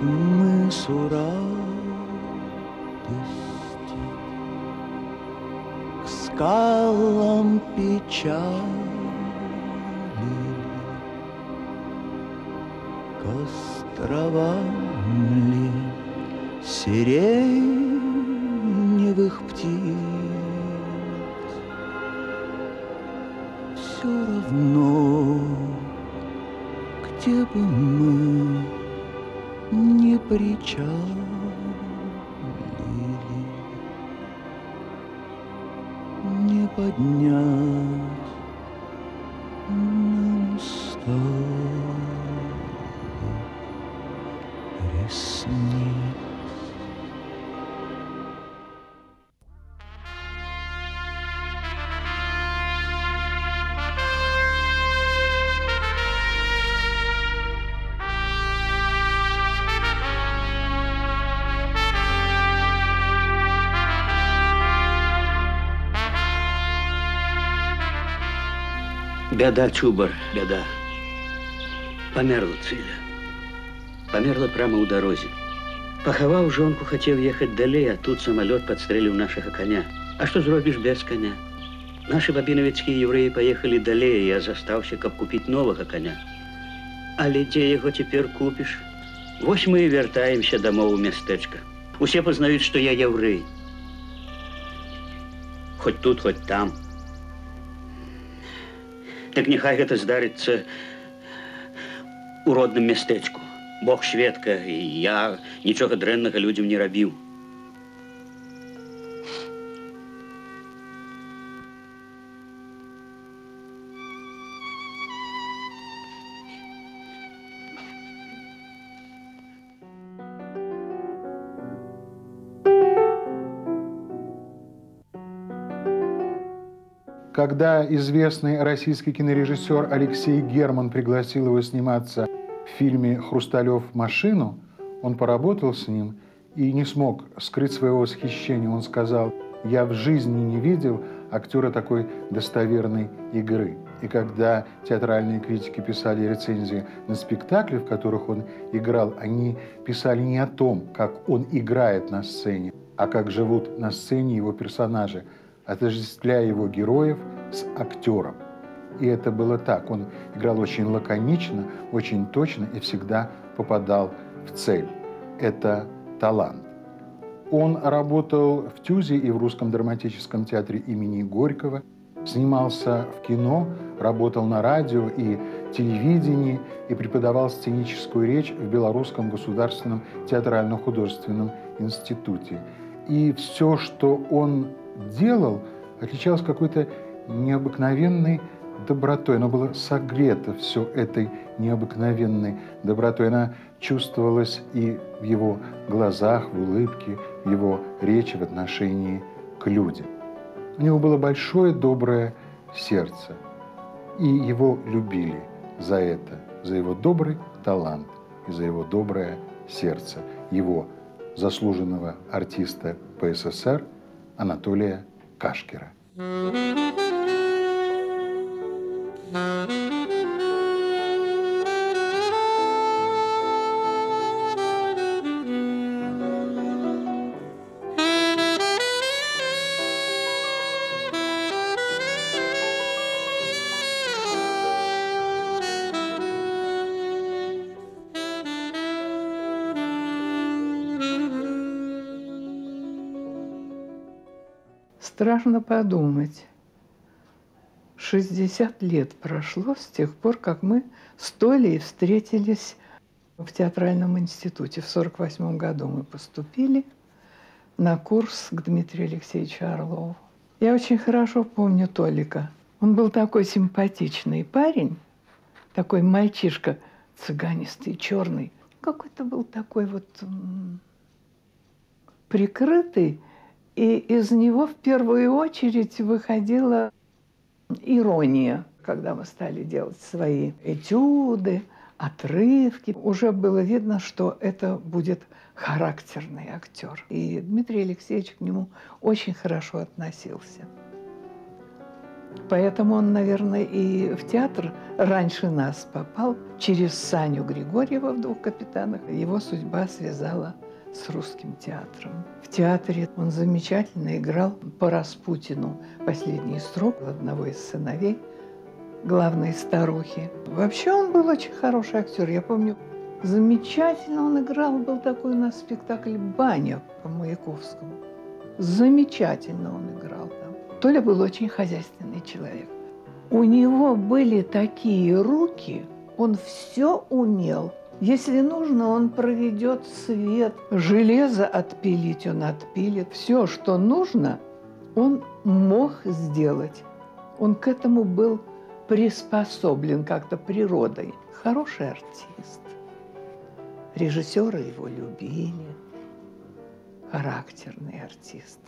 мысу радости, к скалам печали, к островам ли сиреневых птиц. Все равно, где бы мы не причалили, не поднять нам с тобой ресниц. Бяда, Чубар, бяда. Померла Циля. Померла прямо у дорозе. Пахаваў жонку, хотел ехать далей, а тут самолет подстрелил нашего коня. А что зробишь без коня? Наши бабиновецкие евреи поехали далее, я застался, каб купить нового коня. Але где его теперь купишь? Вось мы и вертаемся домой у местечка. Усе познают, что я еврей. Хоть тут, хоть там. Так нехай гэта здарыцца у родным мястэчку. Бог сведка, і я нічога дрэннага людзям не рабіў. Когда известный российский кинорежиссер Алексей Герман пригласил его сниматься в фильме «Хрусталев машину», он поработал с ним и не смог скрыть своего восхищения. Он сказал: «Я в жизни не видел актера такой достоверной игры». И когда театральные критики писали рецензии на спектакли, в которых он играл, они писали не о том, как он играет на сцене, а как живут на сцене его персонажи, отождествляя его героев с актером. И это было так. Он играл очень лаконично, очень точно и всегда попадал в цель. Это талант. Он работал в ТЮЗе и в Русском драматическом театре имени Горького, снимался в кино, работал на радио и телевидении и преподавал сценическую речь в Белорусском государственном театрально-художественном институте. И все, что он делал, отличалось какой-то необыкновенной добротой. Оно было согрето все этой необыкновенной добротой. Она чувствовалась и в его глазах, в улыбке, в его речи в отношении к людям. У него было большое доброе сердце, и его любили за это, за его добрый талант и за его доброе сердце его заслуженного артиста ПССР Анатолия Кашкера. Страшно подумать. 60 лет прошло с тех пор, как мы с Толей встретились в театральном институте. В 1948 году мы поступили на курс к Дмитрию Алексеевичу Орлову. Я очень хорошо помню Толика. Он был такой симпатичный парень, такой мальчишка, цыганистый, черный. Какой-то был такой вот прикрытый. И из него в первую очередь выходила ирония. Когда мы стали делать свои этюды, отрывки, уже было видно, что это будет характерный актер. И Дмитрий Алексеевич к нему очень хорошо относился. Поэтому он, наверное, и в театр раньше нас попал. Через Саню Григорьева в «Двух капитанах» его судьба связала с русским театром. В театре он замечательно играл по Распутину последний срок одного из сыновей главной старухи. Вообще он был очень хороший актер. Я помню, замечательно он играл. Был такой у нас спектакль «Баня» по Маяковскому. Замечательно он играл там. Толя был очень хозяйственный человек. У него были такие руки, он все умел. Если нужно, он проведет свет. Железо отпилить он отпилит. Все, что нужно, он мог сделать. Он к этому был приспособлен как-то природой. Хороший артист. Режиссеры его любили. Характерный артист.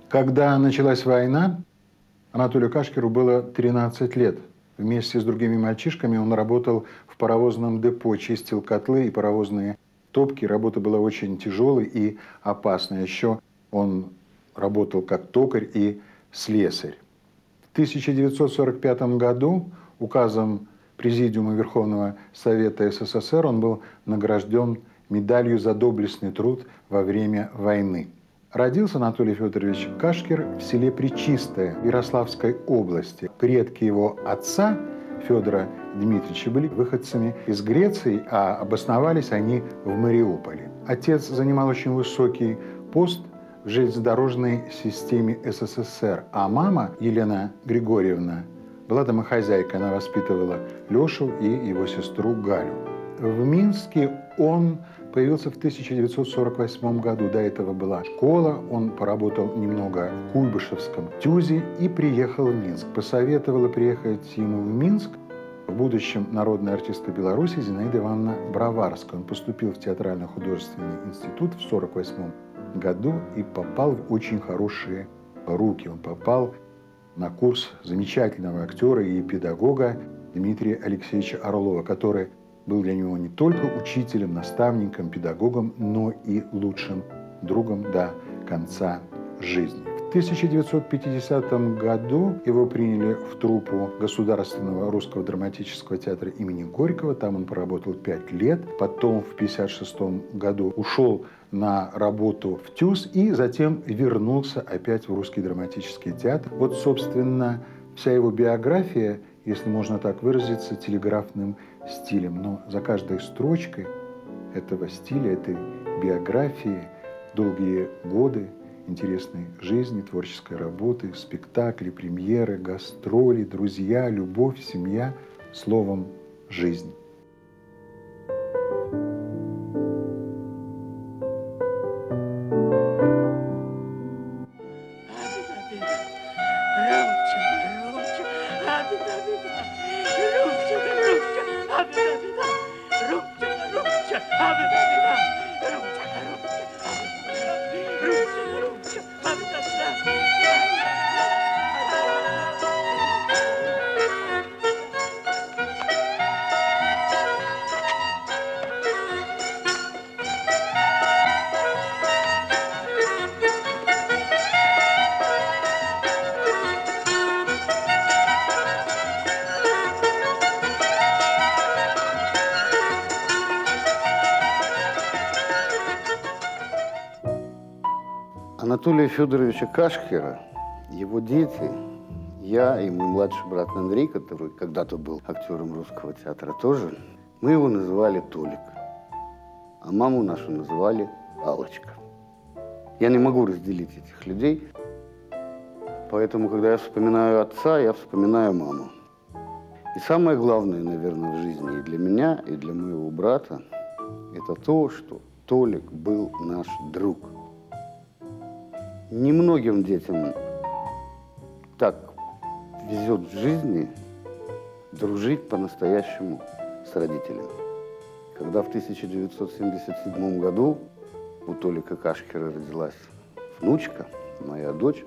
Когда началась война, Анатолию Кашкеру было 13 лет. Вместе с другими мальчишками он работал в паровозном депо, чистил котлы и паровозные топки. Работа была очень тяжелой и опасной. Еще он работал как токарь и слесарь. В 1945 году указом Президиума Верховного Совета СССР он был награжден медалью за доблестный труд во время войны. Родился Анатолий Федорович Кашкер в селе Пречистое Ярославской области. Предки его отца, Федора Дмитриевича, были выходцами из Греции, а обосновались они в Мариуполе. Отец занимал очень высокий пост в железнодорожной системе СССР, а мама, Елена Григорьевна, была домохозяйкой. Она воспитывала Лешу и его сестру Галю. В Минске он появился в 1948 году. До этого была школа. Он поработал немного в Куйбышевском ТЮЗе и приехал в Минск. Посоветовала приехать ему в Минск в будущем народная артистка Беларуси Зинаида Ивановна Броварская. Он поступил в театрально-художественный институт в 1948 году и попал в очень хорошие руки. Он попал на курс замечательного актера и педагога Дмитрия Алексеевича Орлова, который был для него не только учителем, наставником, педагогом, но и лучшим другом до конца жизни. В 1950 году его приняли в труппу Государственного русского драматического театра имени Горького. Там он проработал 5 лет. Потом в 1956 году ушел на работу в ТЮЗ и затем вернулся опять в Русский драматический театр. Вот, собственно, вся его биография, если можно так выразиться, телеграфным стилем. Но за каждой строчкой этого стиля, этой биографии долгие годы интересной жизни, творческой работы, спектакли, премьеры, гастроли, друзья, любовь, семья, словом, жизнь. Анатолия Федоровича Кашкера, его дети, я и мой младший брат Андрей, который когда-то был актером Русского театра тоже, мы его называли Толик. а маму нашу называли Аллочка. Я не могу разделить этих людей, поэтому, когда я вспоминаю отца, я вспоминаю маму. И самое главное, наверное, в жизни и для меня, и для моего брата, это то, что Толик был наш друг. Немногим детям так везет в жизни дружить по-настоящему с родителями. Когда в 1977 году у Толика Кашкера родилась внучка, моя дочь,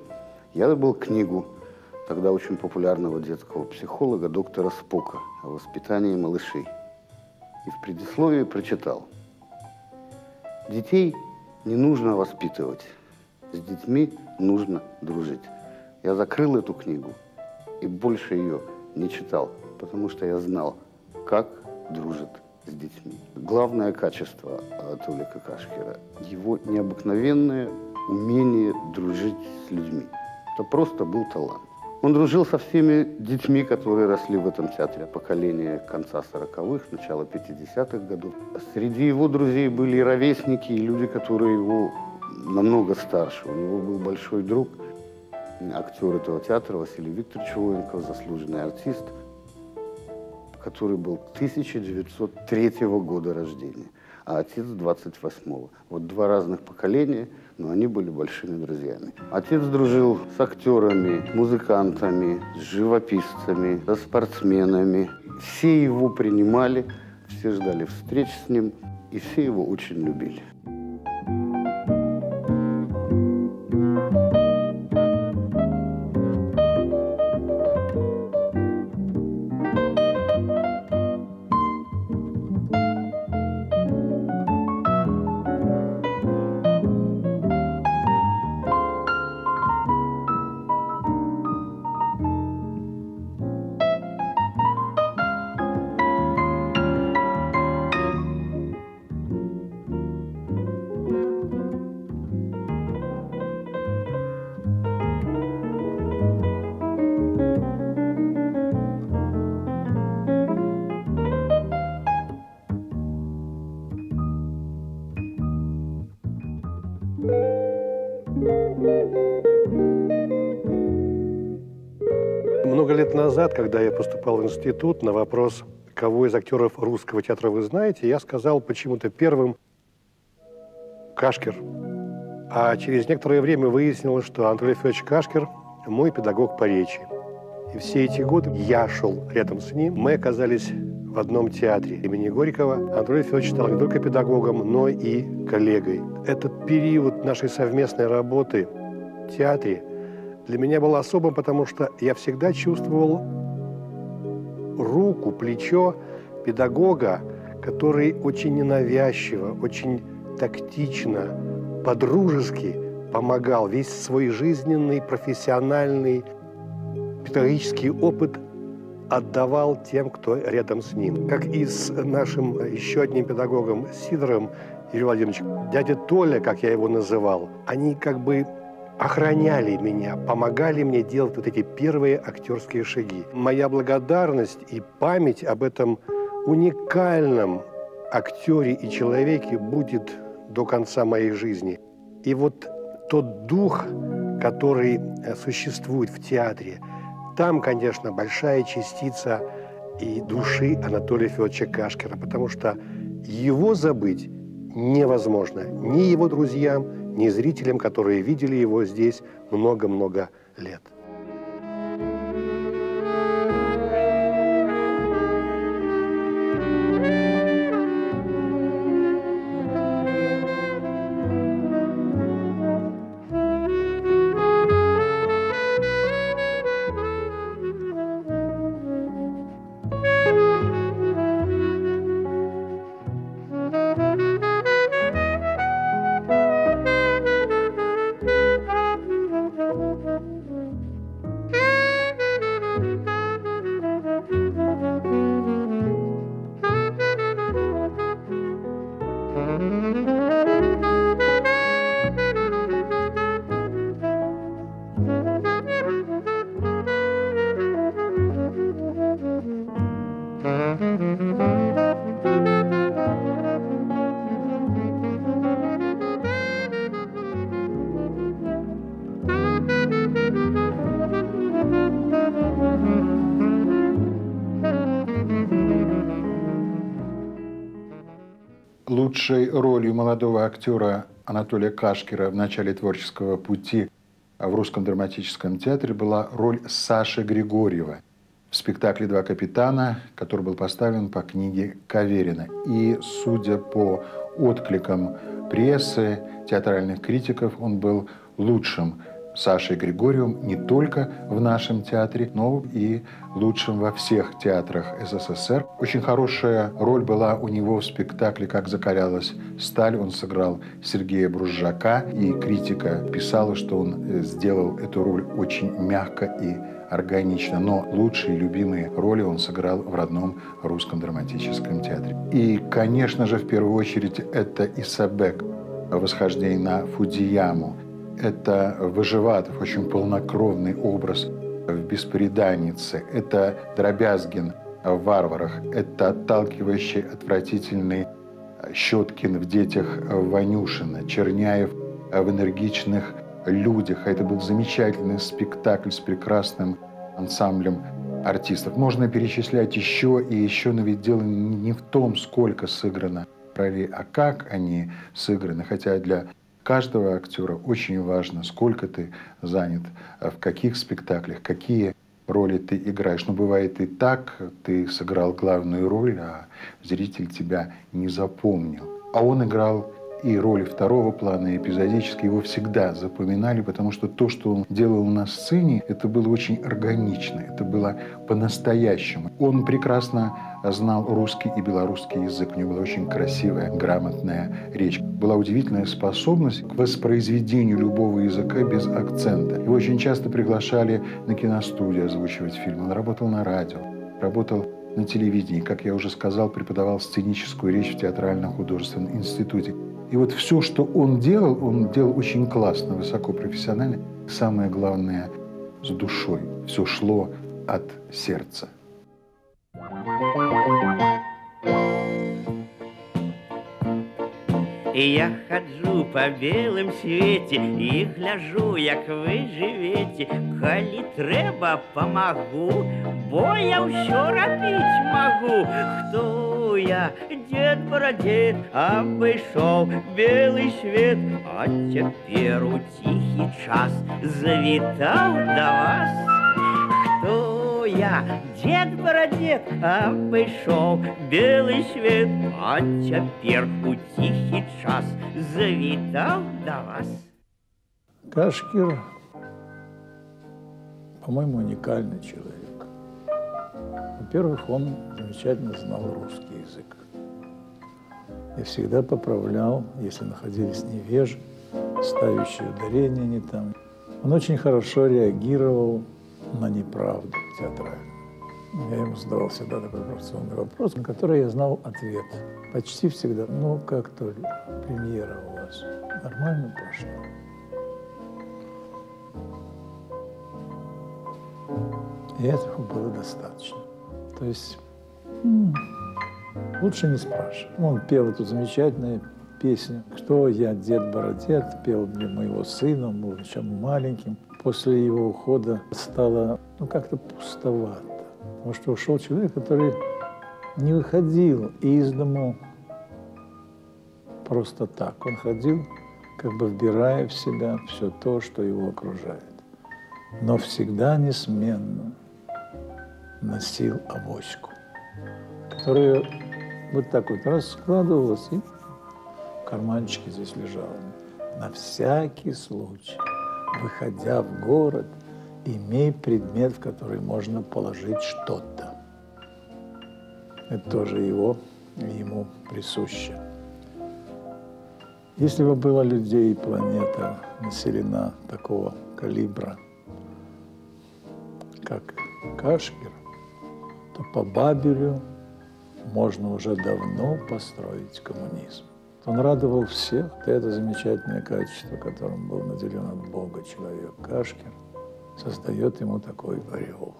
я добыл книгу тогда очень популярного детского психолога доктора Спока о воспитании малышей. И в предисловии прочитал: детей не нужно воспитывать, с детьми нужно дружить. Я закрыл эту книгу и больше ее не читал, потому что я знал, как дружат с детьми. Главное качество Толика Кашкера – его необыкновенное умение дружить с людьми. Это просто был талант. Он дружил со всеми детьми, которые росли в этом театре. Поколение конца 40-х, начала 50-х годов. Среди его друзей были и ровесники, и люди, которые его намного старше. У него был большой друг, актер этого театра Василий Викторович Военков, заслуженный артист, который был 1903 года рождения, а отец 28-го. Вот два разных поколения, но они были большими друзьями. Отец дружил с актерами, музыкантами, с живописцами, со спортсменами. Все его принимали, все ждали встреч с ним, и все его очень любили. Много лет назад, когда я поступал в институт, на вопрос, кого из актеров русского театра вы знаете, я сказал почему-то первым Кашкер. А через некоторое время выяснилось, что Анатолий Федорович Кашкер – мой педагог по речи. И все эти годы я шел рядом с ним. Мы оказались в одном театре имени Горького. Анатолий Федорович стал не только педагогом, но и коллегой. Этот период нашей совместной работы в театре для меня был особым, потому что я всегда чувствовал руку, плечо педагога, который очень ненавязчиво, очень тактично, по-дружески помогал. Весь свой жизненный, профессиональный, педагогический опыт отдавал тем, кто рядом с ним. Как и с нашим еще одним педагогом Сидором Юрием Владимировичем, дядя Толя, как я его называл, они как бы охраняли меня, помогали мне делать вот эти первые актерские шаги. Моя благодарность и память об этом уникальном актере и человеке будет до конца моей жизни. И вот тот дух, который существует в театре, там, конечно, большая частица и души Анатолия Федоровича Кашкера, потому что его забыть невозможно ни его друзьям, ни зрителям, которые видели его здесь много-много лет. лучшей ролью молодого актера Анатолия Кашкера в начале творческого пути в Русском драматическом театре была роль Саши Григорьева в спектакле «Два капитана», который был поставлен по книге Каверина. И, судя по откликам прессы, театральных критиков, он был лучшим Сашей Григорьевым не только в нашем театре, но и лучшим во всех театрах СССР. Очень хорошая роль была у него в спектакле «Как закалялась сталь». Он сыграл Сергея Бружжака, и критика писала, что он сделал эту роль очень мягко и органично. Но лучшие любимые роли он сыграл в родном Русском драматическом театре. И, конечно же, в первую очередь, это Исабек, «Восхождение на Фудзияму». Это Выживатов, очень полнокровный образ в «Бесприданнице». Это Дробязгин в «Варварах». Это отталкивающий, отвратительный Щеткин в «Детях Ванюшина», Черняев в «Энергичных людях». Это был замечательный спектакль с прекрасным ансамблем артистов. Можно перечислять еще и еще, но ведь дело не в том, сколько сыграно ролей, а как они сыграны. Хотя для каждого актера очень важно, сколько ты занят, в каких спектаклях, какие роли ты играешь. Но бывает и так, ты сыграл главную роль, а зритель тебя не запомнил. А он играл и роли второго плана, и эпизодически. Его всегда запоминали, потому что то, что он делал на сцене, это было очень органично, это было по-настоящему. Он прекрасно знал русский и белорусский язык, у него была очень красивая, грамотная речь. Была удивительная способность к воспроизведению любого языка без акцента. Его очень часто приглашали на киностудию озвучивать фильмы. Он работал на радио, работал на телевидении. Как я уже сказал, преподавал сценическую речь в Театрально-художественном институте. И вот все, что он делал очень классно, высоко профессионально. Самое главное, с душой. Все шло от сердца. І я хаджу по белым свете і гляжу, як вы живете. Калі трэба, памагу, бо я ўсё рабіць магу. Хто я, дед прадед, абышоў белый свет, а цяпер у ціхі час завітаў да вас. Хто я, дед прадед, абышоў белый свет, а цяпер у ціхі час завітаў да вас. Кашкер, по-моему, уникальный человек. Во-первых, он замечательно знал русский язык. И всегда поправлял, если находились невежи, ставящие ударения не там. Он очень хорошо реагировал на неправду театральную. Я ему задавал всегда такой провокационный вопрос, на который я знал ответ. Почти всегда. Ну, как то премьера у вас? Нормально прошла? И этого было достаточно. То есть лучше не спрашивать. Он пел эту замечательную песню «Кто я, дед Бородет», пел для моего сына, он был еще маленьким. После его ухода стало как-то пустовато. Потому что ушел человек, который не выходил из дому просто так. Он ходил, как бы вбирая в себя все то, что его окружает. Но всегда неизменно носил авоську, которая вот так вот раскладывалась и в карманчике здесь лежала. На всякий случай, выходя в город, имей предмет, в который можно положить что-то. Это тоже ему присуще. Если бы была людей, планета населена такого калибра, как Кашкер, то по Бабелю можно уже давно построить коммунизм. Он радовал всех. Это замечательное качество, которым был наделен от Бога человек. Кашкер создает ему такой ореол.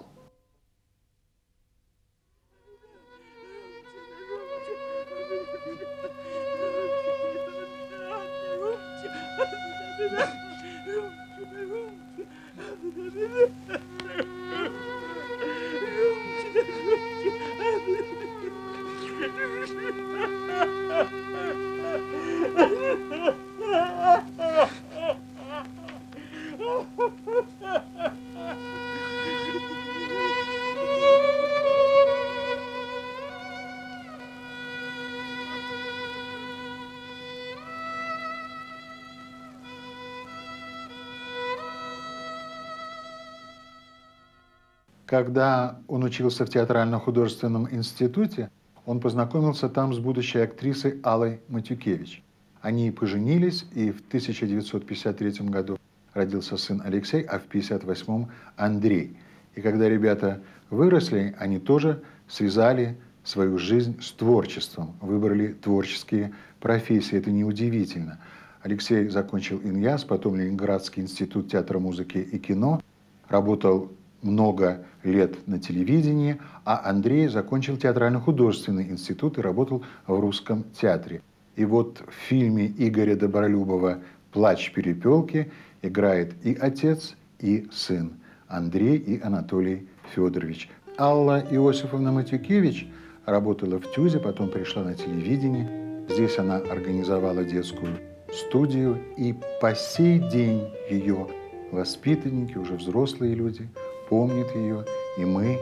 Когда он учился в театрально-художественном институте, он познакомился там с будущей актрисой Аллой Матюкевич. Они поженились, и в 1953 году родился сын Алексей, а в 1958 Андрей. И когда ребята выросли, они тоже связали свою жизнь с творчеством, выбрали творческие профессии. Это неудивительно. Алексей закончил ИНЯС, потом Ленинградский институт театра, музыки и кино, работал много лет на телевидении, а Андрей закончил театрально-художественный институт и работал в Русском театре. И вот в фильме Игоря Добролюбова «Плач Перепелки» играет и отец, и сын Андрей и Анатолий Федорович. Алла Иосифовна Матюкевич работала в ТЮЗе, потом пришла на телевидение. Здесь она организовала детскую студию, и по сей день ее воспитанники, уже взрослые люди, помнят ее, и мы,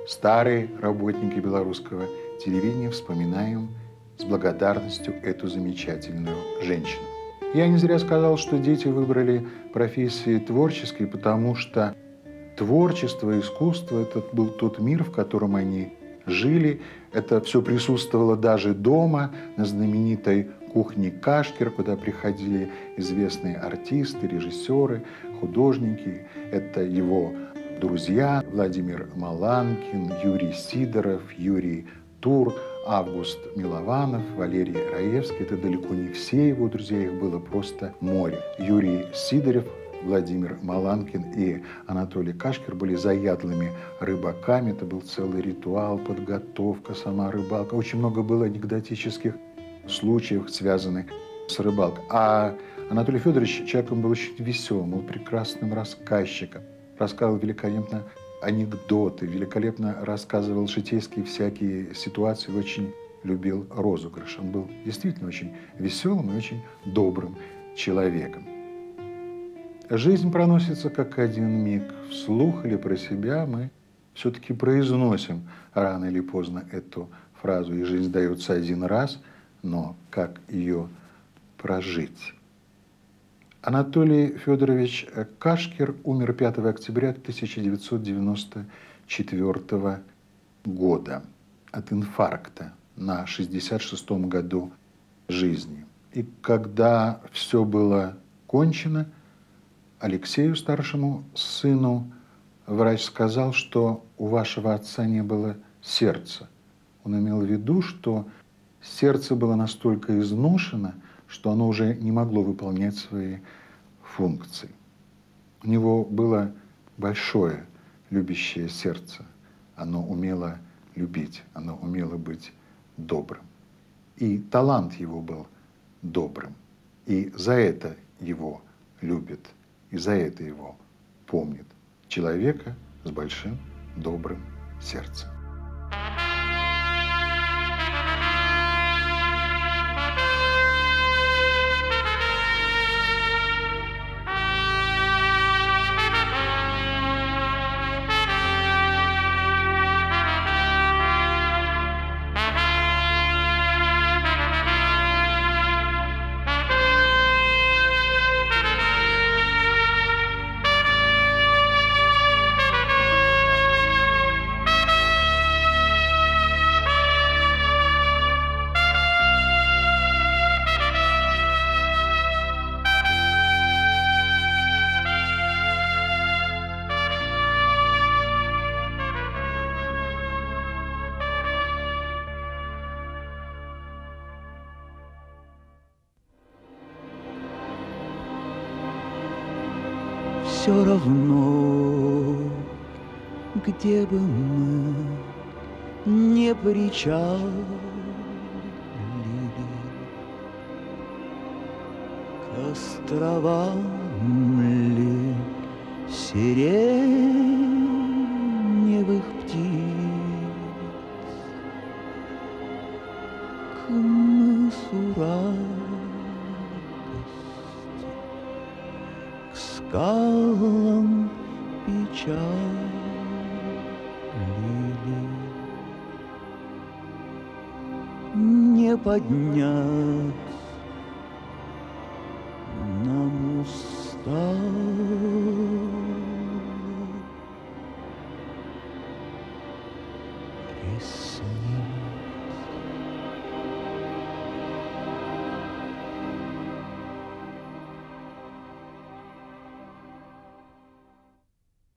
старые работники белорусского телевидения, вспоминаем с благодарностью эту замечательную женщину. Я не зря сказал, что дети выбрали профессии творческие, потому что творчество, искусство – это был тот мир, в котором они жили. Это все присутствовало даже дома, на знаменитой кухне Кашкер, куда приходили известные артисты, режиссеры, художники. Это его друзья Владимир Маланкин, Юрий Сидоров, Юрий Тур, Август Милованов, Валерий Раевский. Это далеко не все его друзья, их было просто море. Юрий Сидоров, Владимир Маланкин и Анатолий Кашкер были заядлыми рыбаками. Это был целый ритуал, подготовка, сама рыбалка. Очень много было анекдотических случаев, связанных с рыбалкой. А Анатолий Федорович человеком был очень веселым, был прекрасным рассказчиком. Рассказывал великолепно анекдоты, великолепно рассказывал житейские всякие ситуации, очень любил розыгрыш. Он был действительно очень веселым и очень добрым человеком. Жизнь проносится как один миг. Вслух или про себя мы все-таки произносим рано или поздно эту фразу. И жизнь дается один раз, но как ее прожить? Анатолий Федорович Кашкер умер 5 октября 1994 года от инфаркта на 66-м году жизни. И когда все было кончено, Алексею, старшему сыну, врач сказал, что у вашего отца не было сердца. Он имел в виду, что сердце было настолько изношено, что оно уже не могло выполнять свои функции. У него было большое любящее сердце. Оно умело любить, оно умело быть добрым. И талант его был добрым. И за это его любят, и за это его помнят. Человека с большим добрым сердцем. Все равно, где бы мы не причалили, к островам ли сиреневых птиц, к мысу радости, к скалам печали. Не подняться